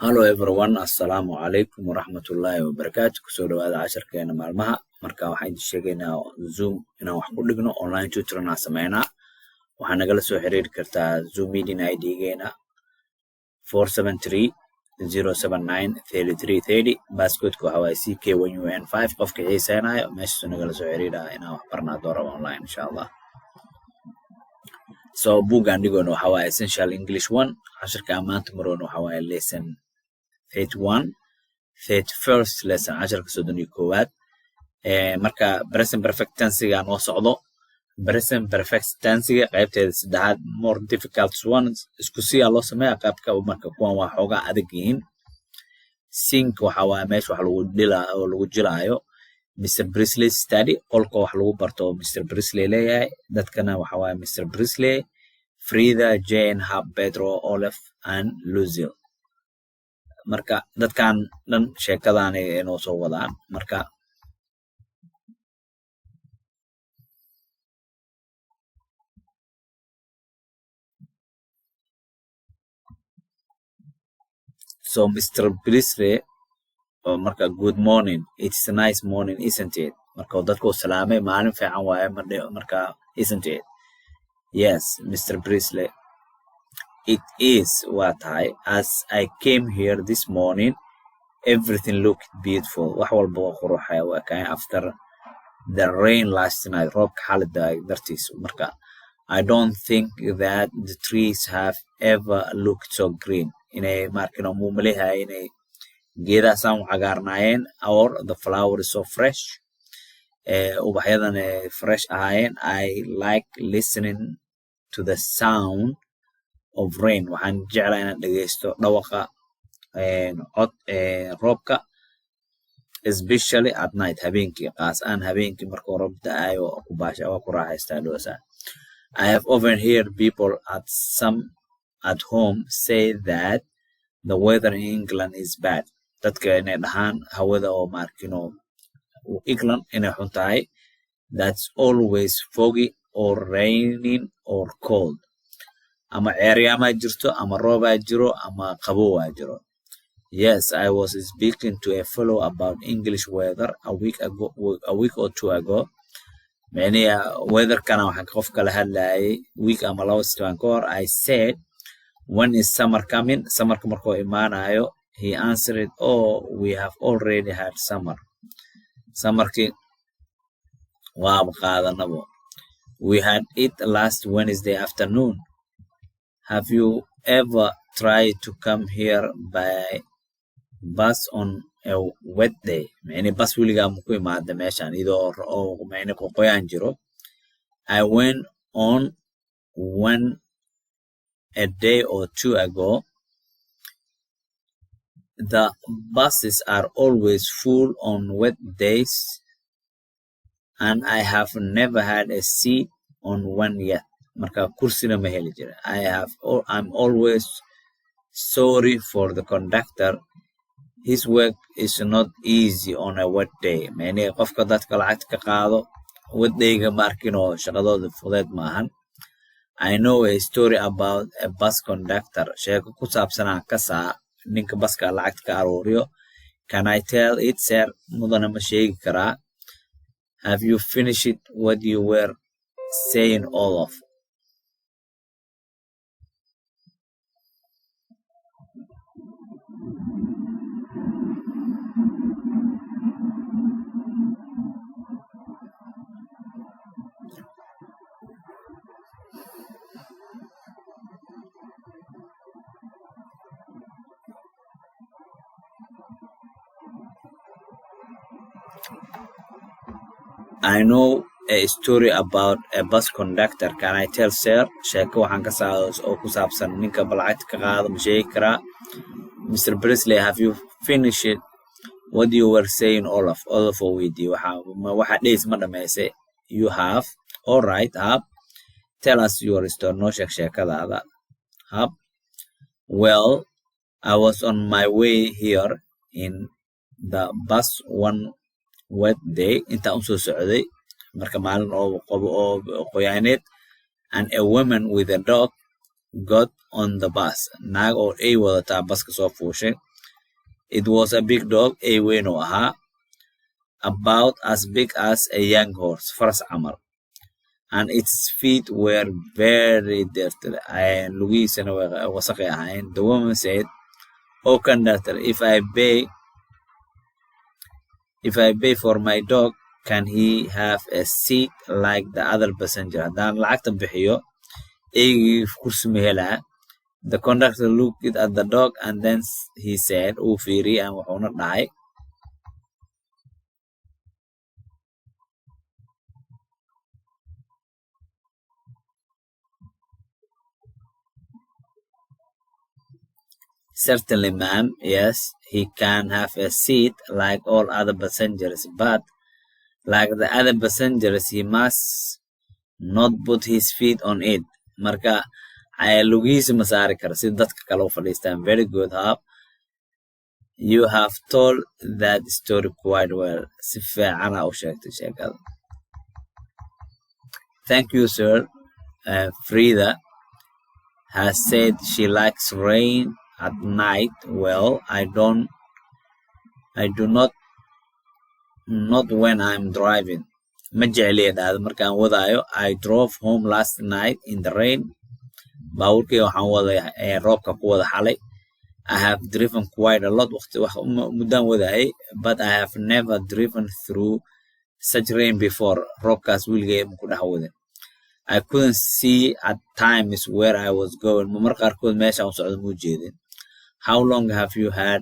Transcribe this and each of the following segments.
Hello everyone, assalamu alaikum warahmatullahi wabarakatuh. Kusoo dhawaada casharkeena maalmaha. Marka waxaan sheegaynaa Zoom inaan wax ku dhigno online tutor na sameynaa. Waxaan nagala soo xiriiri kartaa Zoom meeting ID-geena 473-079-3330. Passcode-ku waxa waaye CK1UN5. Qofka xiiseenayo meesha nagala soo xiriiraa inaan wax barnaa dooro online insha Allah. So buugaan dhigoona waxa waaye Essential English 1. Casharka maanta maroona waxa waaye lesson 31 31st lesson casharka 31aad marka present perfect tense-ga noo socdo. Present perfect tense-ga qaybteeda saddexaad more difficult ones isku si loo sameeyaa qaabka marka kuwan waa xoogaa adag yihiin. Sink waxa waaye meesha wax lagu dhilaa oo lagu jilaayo. Mr. Brisley study qolka wax lagu barto Mr. Brisley leeyahay. Dadkana waxa waaye Mr. Brisley, Frida, Jane, Hub, Pedro, Olaf and Lucille. Marka dadkan dhan sheekadaan ay noo soo wadaan. Marka so Mr. Brisley marka good morning, it's a nice morning isn't it? Marka dadku salaamay maalin fiican waaye marka isn't it? Yes, Mr. Brisley. It is what as I came here this morning, everything looked beautiful. Wax walba waa quruxay waa kay after the rain last night. Roobka xalada dartiis. Marka I don't think that the trees have ever looked so green. Inay markino mumalehay inay geedaha saan cagaarnaayeen or the flower is so fresh. Ubaxyadan fresh ahaayeen. I like listening to the sound of rain. Waxaan jeclaa inaan dhageysto dhawaqa cod roobka especially at night habeenkii qaas aan habeenkii marka roob da'ayo ku baasha waa ku raaxaystaa dhoosa. I have often heard people at home say that the weather in England is bad. Dadka inay dhahaan hawada oo markino England inay xun tahay. That's always foggy or raining or cold. Ama ceeryaama jirto ama roobaa jiro ama qabowaa jiro. Yes, I was speaking to a fellow about English weather a week or two ago. Many weather kana waxaan qof kala hadlayay week ama laba isbuuc ka hor. I said, when is summer coming? Summerka markuu imaanayo. He answered, oh, we have already had summer. Summerki waa qaadanabo. We had it last Wednesday afternoon. Have you ever tried to come here by bus on a wet day? Many bus wiliga muku imaada meeshan idoo oo many qoyaan jiro. I went on one a day or two ago. The buses are always full on wet days and I have never had a seat on one yet. Marka kursina ma heli jira. I'm always sorry for the conductor. His work is not easy on a wet day. Many qofka dadka lacagta ka qaado wet day-ga markino shaqadooda fudeed maahan. I know a story about a bus conductor. Sheeko ku saabsan ka saa ninka baska lacagta ka arooriyo. Can I tell it, sir? Mudana ma sheegi karaa. Have you finished what you were saying, Olaf? I know a story about a bus conductor. Can I tell, sir? Sheeko waxaan ka saa oo ku saabsan ninka balcad ka qaado ma sheegi karaa. Mr. Brisley, have you finished what you were saying, Olaf? Olaf oo weydiiyey waxa dhays ma dhamaysay. You have. All right, Hub. Tell us your story. Noo sheeg sheekadaada. Hub. Well, I was on my way here in the bus one wet day. Inta soo socday marka maalin oo qoyaaneed and a woman with a dog got on the bus. Naag oo ay wadataa baska soo fuushay. It was a big dog, ay weyn oo ahaa, about as big as a young horse, faras camal. And its feet were very dirty. Lugihiisana wasaqay ahaayeen. The woman said, "Oh conductor, if I pay for my dog, can he have a seat like the other passenger?" Haddaan lacagta bixiyo, eygii kursi ma helaa. The conductor looked at the dog and then he said, uu fiiriyey aan wuxuuna dhahay, "Certainly, ma'am, yes, he can have a seat like all other passengers, but like the other passengers, he must not put his feet on it." Marka, lugihiisa ma saari karo si dadka kale u fadhiistaan. Very good, Hab. You have told that story quite well. Si fiicana u sheegtay sheekada. Thank you, sir. Frida has said she likes rain at night. Well, I do not when I'm driving. Ma jecli dhahdo markaan wadaayo. I drove home last night in the rain. Baabuurkii waxaan waday roobka ku wada xalay. I have driven quite a lot waqti wax muddaan wadaayay, but I have never driven through such rain before. Roobkaas wiilgay ma ku dhex wadin. I couldn't see at times where I was going. Mar qaarkood meeshaan u socdo muu jeedin. How long have you had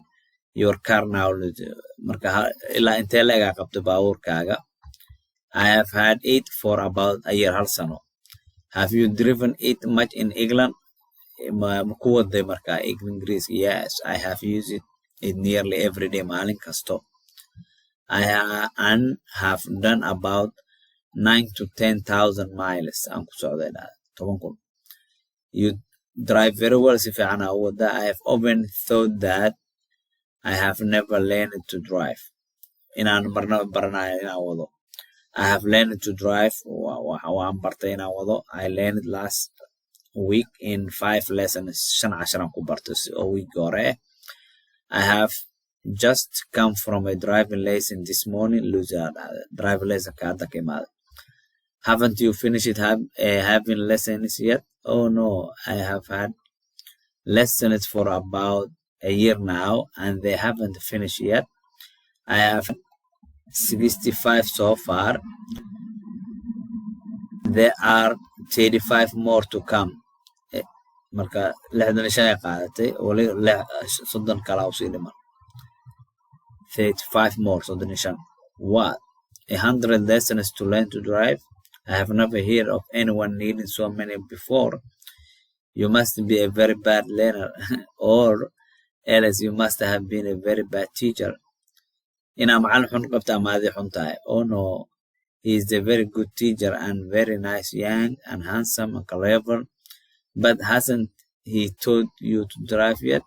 your car now? Marka ilaa intee leegaa qabto baabuurkaaga? I have had it for about a year, hal sano. Have you driven it much in England? Ma ku waday marka English? Yes, I have used it nearly every day, maalin kasto. I have done about 9 to 10,000 miles. Aan ku socday 10,000. You drive very well, si fiican aa u wadaa. I have often thought that I have never learned to drive. Inaan marna baranayo inaan wado. I have learned to drive. Waan bartay inaan wado. I learned last week in 5 lessons. 5 casharaan ku bartay oo week hore. I have just come from a driving lesson this morning. Driving lesson ka hadda ka imaaday. Haven't you finished having lessons yet? Oh no, I have had lessons for about a year now and they haven't finished yet. I have 65 so far. There are 35 more to come. Marka 65 ay qaadatay wali 30 kala u sii dhiman. 35 more, 35. What? 100 lessons to learn to drive? I have never heard of anyone needing so many before. You must be a very bad learner or else you must have been a very bad teacher. Inaa macallin xun qabta ama adii xun tahay. Oh no, he is a very good teacher and very nice, young and handsome and clever. But hasn't he taught you to drive yet?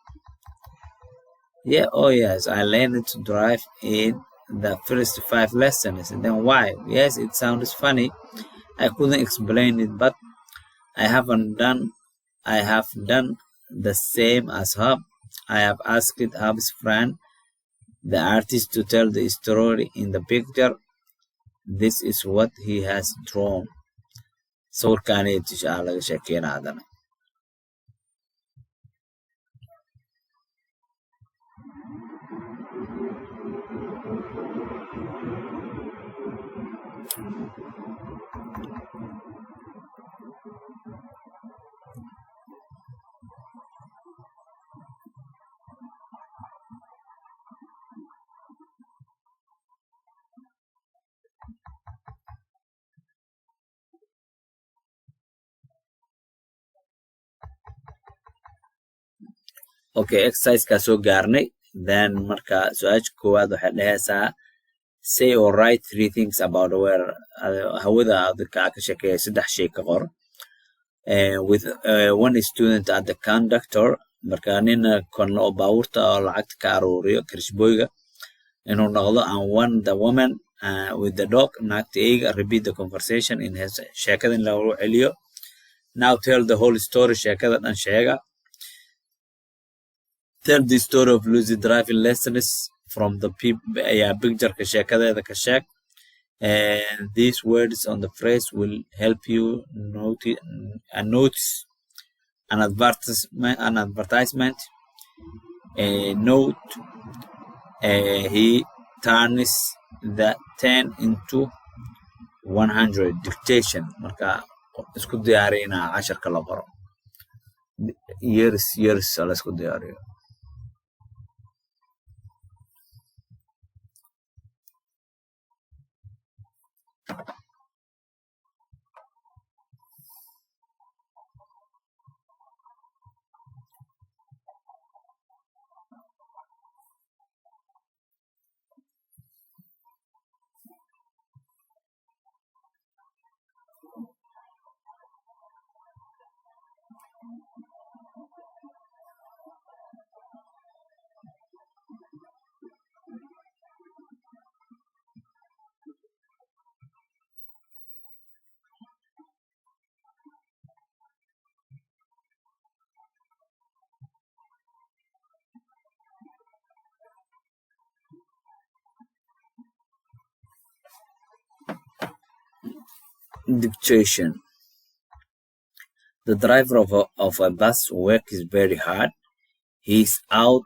Yeah, oh yes, I learned to drive in the first 5 lessons. And then why? Yes, it sounds funny. I couldn't explain it, but I have done the same as Hub. I have asked Hub's friend, the artist, to tell the story in the picture. This is what he has drawn. Sawirkaani tishaa laga sheekeynaa hadana. Okay, exercise ka soo gaarnay. Then marka su'aasha koowaad waxay dhahaysaa say or write 3 things about the weather. Hawada ka sheekeeyo 3 shay ka qor. With one student at the conductor, marka nin kon oo baabuurta oo lacagta ka aruuriyo kirishboyga inuu noqdo, and one the woman with the dog, naagta eega. Repeat the conversation in his sheekada in lagu celiyo. Now tell the whole story, sheekada dhan sheega. tell the story of lucid driving lessons from the picture ka sheekadeeda ka sheeg. And these words on the phrase will help you notice an advertisement. Note he turns the 10 into 100. Dictation marka isku diyaarina 10 la qoro. years la isku diyaariyo. Dictation. The driver of a bus works very hard. He's out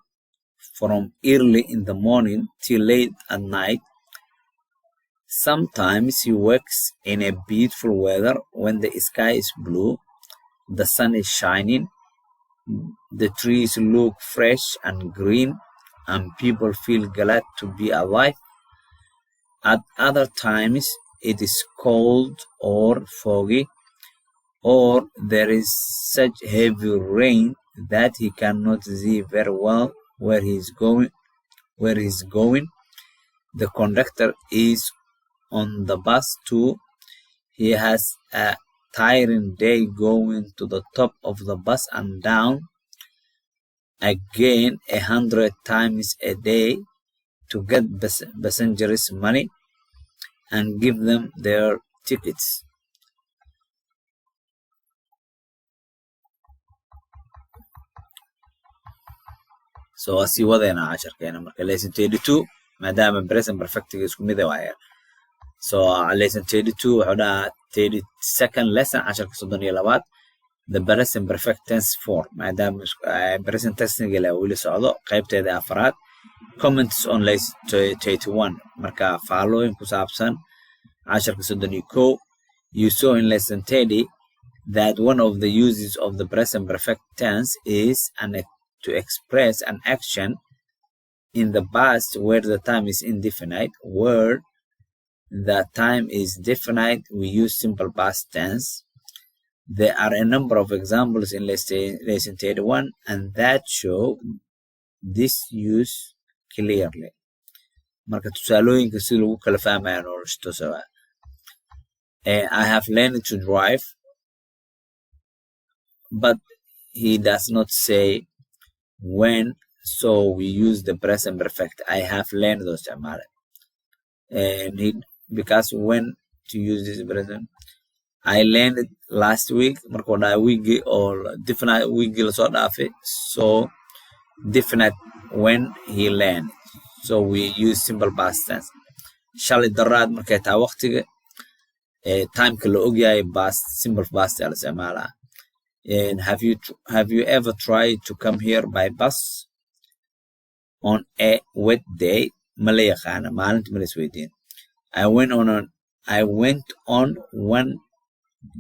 from early in the morning till late at night. Sometimes he works in a beautiful weather when the sky is blue, the sun is shining, the trees look fresh and green, and people feel glad to be alive. At other times, it is cold or foggy, or there is such heavy rain that he cannot see very well where he is going. The conductor is on the bus too. He has a tiring day going to the top of the bus and down again 100 times a day to get passengers money and give them their tickets. So asii wadayna casharkeena marka lesson 32 maadaama present perfect isku mid ah. So lesson 32 wuxuu dhahaa 32nd lesson casharka 32 the present perfect tense form maadaama present tense gala wili socdo qaybteeda afraad. Comments on lesson 31 marka following ku saabsan casharka 31. You saw in lesson 30 that one of the uses of the present perfect tense is to express an action in the past where the time is indefinite. Where the time is definite, we use simple past tense. There are a number of examples in lesson 31 and that show this use clearly. Marka tusaalooyinka si lagu kala fahmayo nolosha sawa. I have learned to drive, but he does not say when, so we use the present perfect. I have learned those jamare. And because when to use this present, I learned it last week. Markoda week or different week so dafe. So definite when he learned. So we use simple past tense. Shall it darad marketa waqtiga time ka la ogyahay past simple past tense amala. And have you ever tried to come here by bus on a wet day? Malayakana maalinta malasweydin. I went on one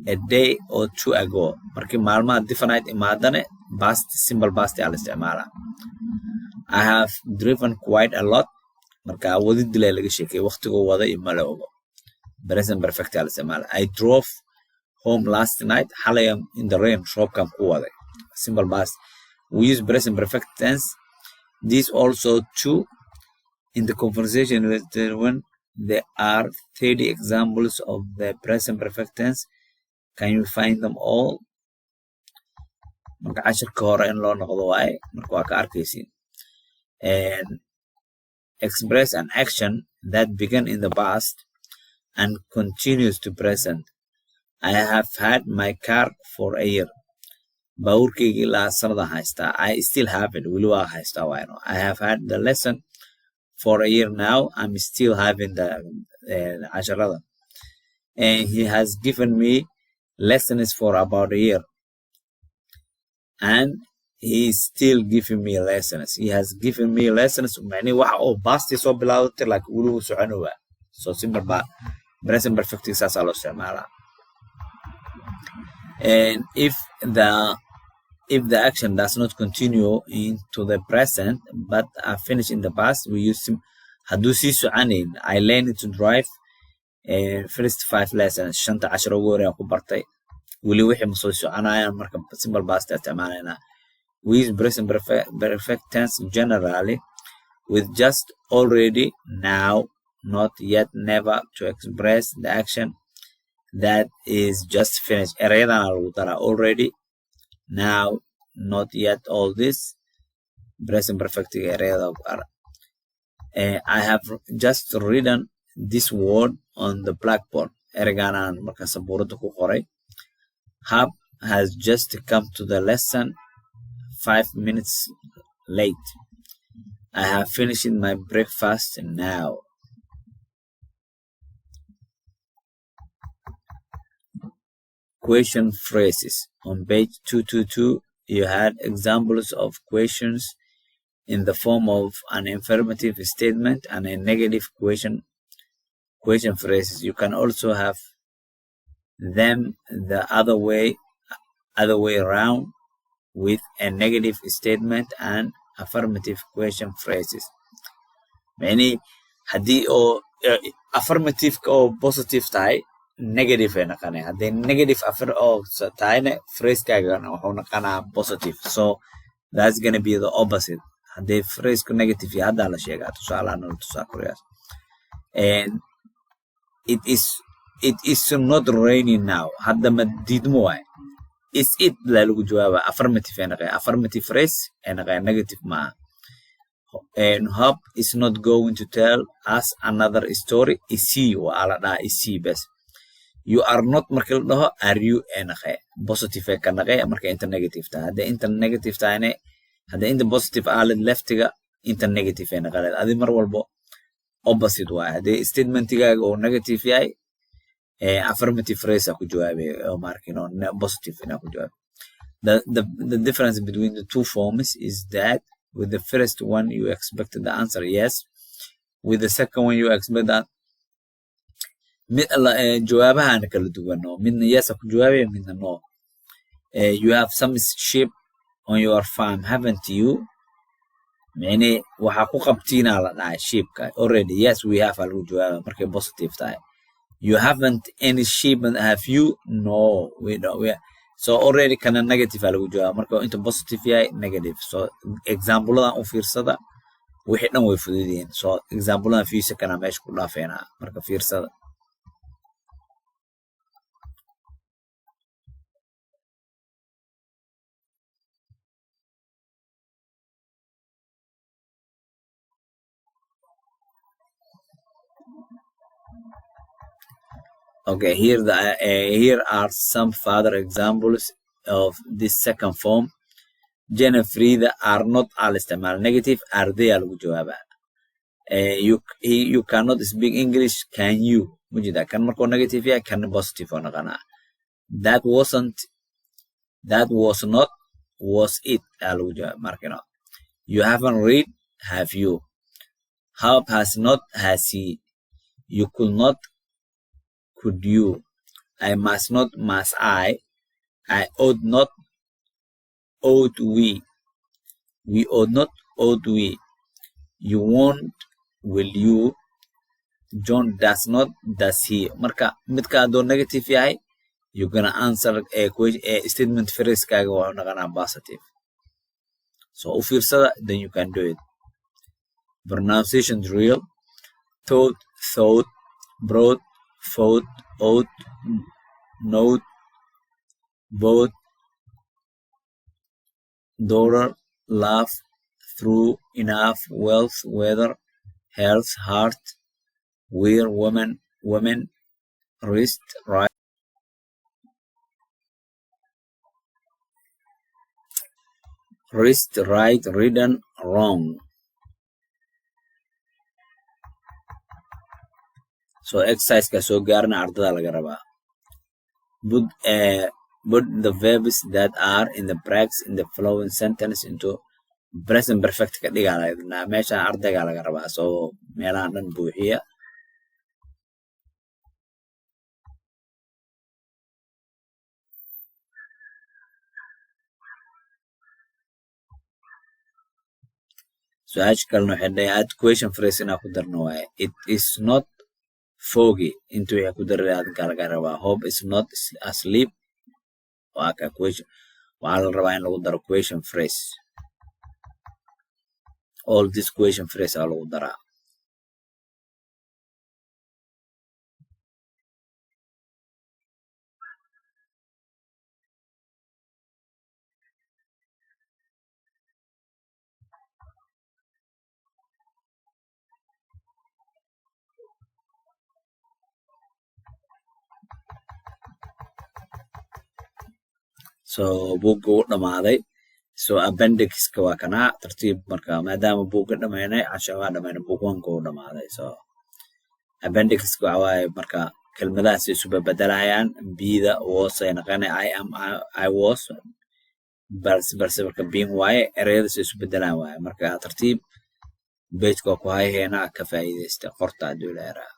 a day or two ago. Marki maalmaha different imaadane past simple past al isticmaala. I have driven quite a lot. Marka wadid dilay laga sheekay waqtigu wada imala ogo. Present perfect al isticmaala. I drove home last night. Halayam in the rain. Shopkam ku waday. Simple past. We use present perfect tense. This also too in the conversation when there are 30 examples of the present perfect tense. Can you find them all? Marka casharka hore in loo noqdo waaye marka waa ka arkaysiin. And express an action that began in the past and continues to present. I have had my car for a year. baabuurkaygii ilaa sanada haystaa. I still have it. Weli waa haystaa waa ino. I have had the lesson for a year now. I'm still having the casharada. And he has given me lessons for about a year. And he's still giving me lessons. He has given me lessons. معني waxa oo past soo bilowday like wuu soconayaa. So simple ba present perfect saasa loo isticmaalaa. And if the action does not continue into the present but are finished in the past, we use haduu sii soconayn. I learned to drive first 5 lessons. shanta cashar ugu horreeyay ku bartay. weli wixii ma soo soconayaan marka simple past isticmaalana. We use present perfect tense generally with just, already, now, not yet, never to express the action that is just finished. Erayadan lagu daraa already, now, not yet, all this. Present perfect erayada lagu daraa. I have just written this word on the blackboard. Erayganan marka sabuurada ku qoray. Have has just come to the lesson 5 minutes late. I have finished my breakfast now. Question phrases. On page 222, you had examples of questions in the form of an affirmative statement and a negative question phrases. You can also have them the other way around, with a negative statement and affirmative question phrases. Many hadii oo affirmative oo positive tahay negative ay naqanay. Hadii negative oo tahayna phrase kaaga wuxuu naqanaa positive. So that's going to be the opposite. Hadii phrase ku negative yahay hadda la sheegaa tusaalahan la tusaa Koreas. And it is not raining now. Hadda ma diidmo waay. Is it la lagu jawaaba affirmative affirmative phrase negative ma. And hope is not going to tell us another story. Is he wa ala da is he best. You are not marka la dhaho are you positive ka marka inta negative ta. Hadda inta negative taane hadda inta positive ala leftiga inta negative adi mar walbo opposite waay. Hadda statementigaaga oo negative yahay affirmative phrase ku jawaabe oo markino positive ina ku jawaabe. The difference between the two forms is that with the first one you expected the answer yes, with the second one you expect that jawaabahan kala duwan oo midna yes ku jawaabe midna no. You have some sheep on your farm, haven't you? Yani waxa ku qabtiina la dhahay sheepka. Already yes we have lagu jawaaba markay positive tahay. You haven't any sheep, have you? No, we don't. So already kana negative lagu jawaaba marka inta positive yahay negative. So example-dan u fiirsada wixii dhan way fududiin. So example-dan fiirsa kana meesha ku dhaafeena marka fiirsada. Okay, here are some further examples of this second form. Jen and Frida are not al istimal. Negative are they lagu jawaaba. You cannot speak English, can you? Mujida kan marko negative ya kan positive oo naqana. That was not, was it lagu jawaaba markino. You haven't read, have you? Have has not, has he? You could not, could you? I must not, must I? I ought not, ought we? We ought not, ought we? You won't, will you? John does not, does he? Marka midka adoo negative yahay, you're gonna answer a statement phrase kaaga waa naqana positive. So u fiirsada, then you can do it. Pronunciation drill: thought, thought, brought, fought, ought, note, both, daughter, laugh, through, enough, wealth, weather, health, heart, wear, woman, wrist, right. wrist, right, written, wrong. So exercise ka soo gaarna ardada laga rabaa. Put the verbs that are in the brackets in the following sentence into present perfect ka dhigaa meeshaan ardayga laga rabaa. So meelahan dhan buuxiya. Su-aasha kalena waxay dhahay add question phrase inaa ku darno waaye. It is not foggy inta wixii ku daraya adinka laga rabaa. Hope is not asleep. Waa ka question. Waxaa la rabaa in lagu daro question phrase. All this question phrase aa lagu daraa. So buugga wuu dhamaaday. So appendix-ka waa kanaa tartiib marka maadaama buugga dhamaynay casha waa dhamaynay buug 1-ka wuu dhamaaday. So appendix-ka waxaa waaye marka kelmadahaas isu bedelayaan bida was ay naqanay I am I was balse marka being waaye ereyadaas isu bedelaan waaye marka tartiib page-ka ku hayheena ka faa'iidaysta qorta haduu leeyahay.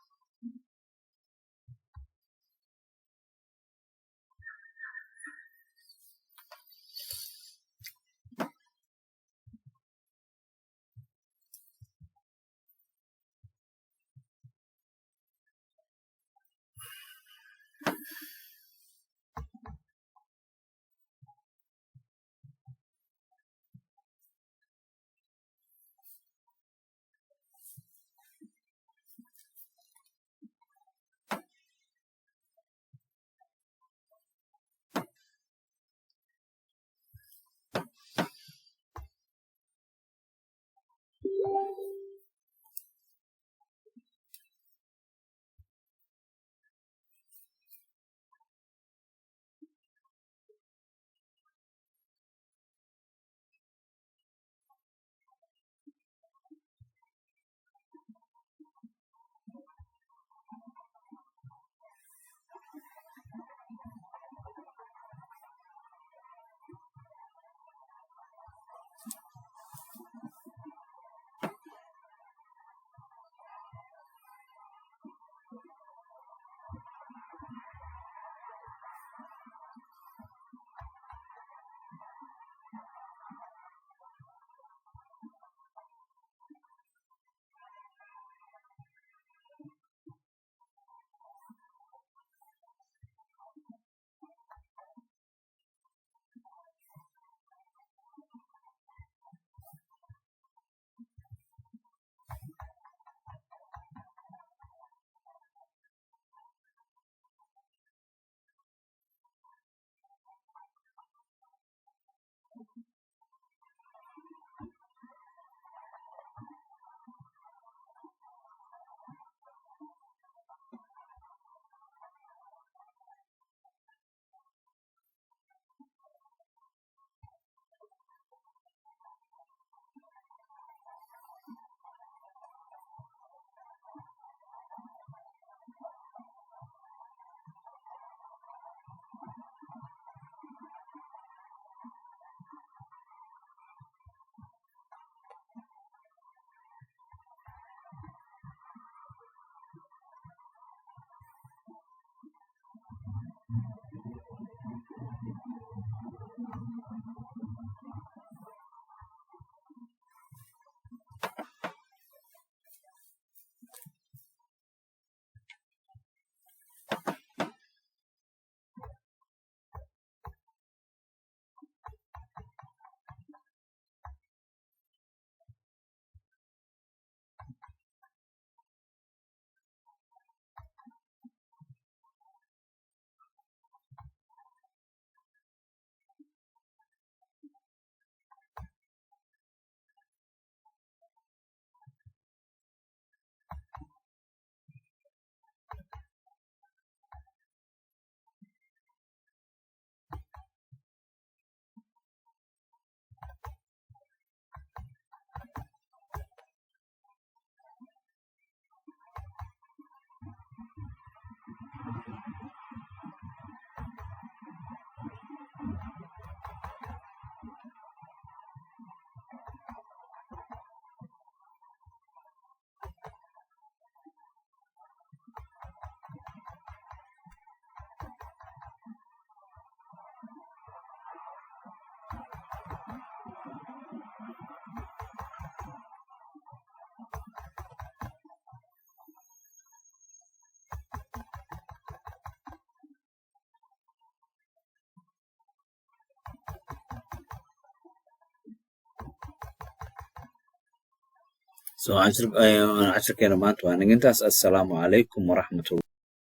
so cashirkeena maanta waa naga intaas. Assalaamu calaykum waraxmatullahi